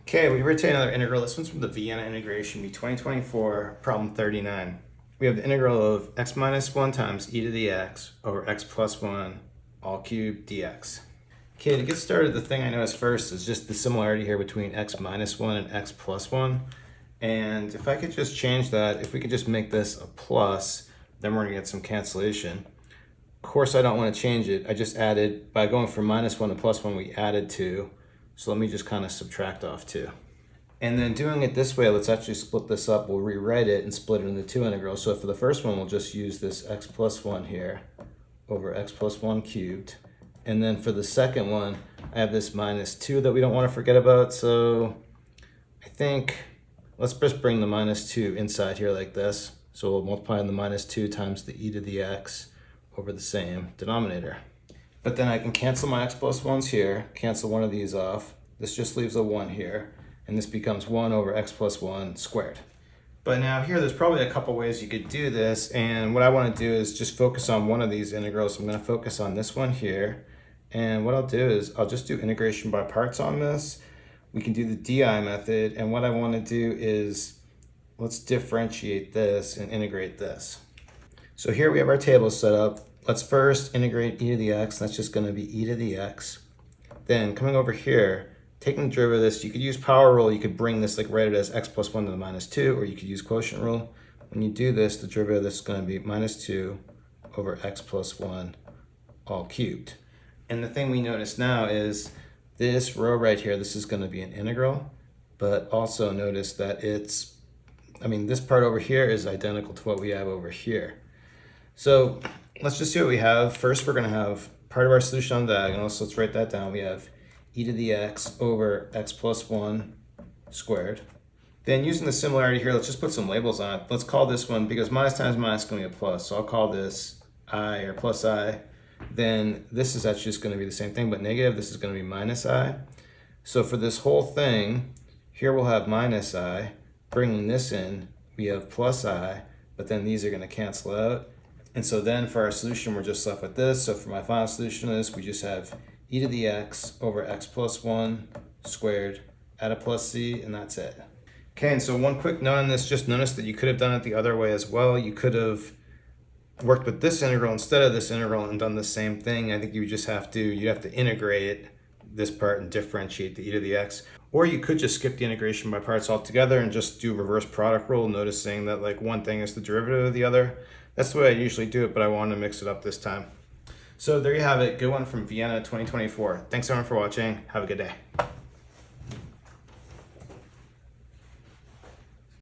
Okay, we retain another integral. This one's from the Vienna Integration Bee 2024, problem 39. We have the integral of x minus 1 times e to the x over x plus 1 all cubed dx. Okay, to get started, the thing I noticed first is just the similarity here between x minus 1 and x plus 1. And if I could just change that, if we could just make this a plus, then we're going to get some cancellation. Of course, I don't want to change it. I just added, by going from minus 1 to plus 1, we added 2. So let me just kind of subtract off 2. And then doing it this way, let's actually split this up. We'll rewrite it and split it into two integrals. So for the first one, we'll just use this x plus 1 here over x plus 1 cubed. And then for the second one, I have this minus 2 that we don't want to forget about. So I think let's just bring the minus 2 inside here like this. So we'll multiply the minus 2 times the e to the x over the same denominator. But then I can cancel my x plus 1's here, cancel one of these off. This just leaves a 1 here, and this becomes 1 over x plus 1 squared. But now here, there's probably a couple ways you could do this, and what I want to do is just focus on one of these integrals. I'm going to focus on this one here, and what I'll do is I'll just do integration by parts on this. We can do the DI method, and what I want to do is let's differentiate this and integrate this. So here we have our table set up. Let's first integrate e to the x. That's just going to be e to the x. Then coming over here, taking the derivative of this, you could use power rule. You could bring this, like write it as x plus 1 to the minus 2, or you could use quotient rule. When you do this, the derivative of this is going to be minus 2 over x plus 1 all cubed. And the thing we notice now is this row right here, this is going to be an integral, but also notice that this part over here is identical to what we have over here. So let's just see what we have. First, we're going to have part of our solution on diagonal, so let's write that down. We have e to the x over x plus 1 squared. Then using the similarity here, let's just put some labels on it. Let's call this one, because minus times minus is going to be a plus, so I'll call this I or plus I. Then this is actually just going to be the same thing, but negative. This is going to be minus I. So for this whole thing, here we'll have minus I. Bringing this in, we have plus I, but then these are going to cancel out. And so then for our solution, we're just left with this. So for my final solution to this, we just have e to the x over x plus 1 squared, add a plus c, and that's it. Okay, and so one quick note on this, just notice that you could have done it the other way as well. You could have worked with this integral instead of this integral and done the same thing. I think you'd have to integrate this part and differentiate the e to the x. Or you could just skip the integration by parts altogether and just do reverse product rule, noticing that like one thing is the derivative of the other. That's the way I usually do it, but I wanted to mix it up this time. So there you have it. Good one from Vienna 2024. Thanks everyone for watching. Have a good day.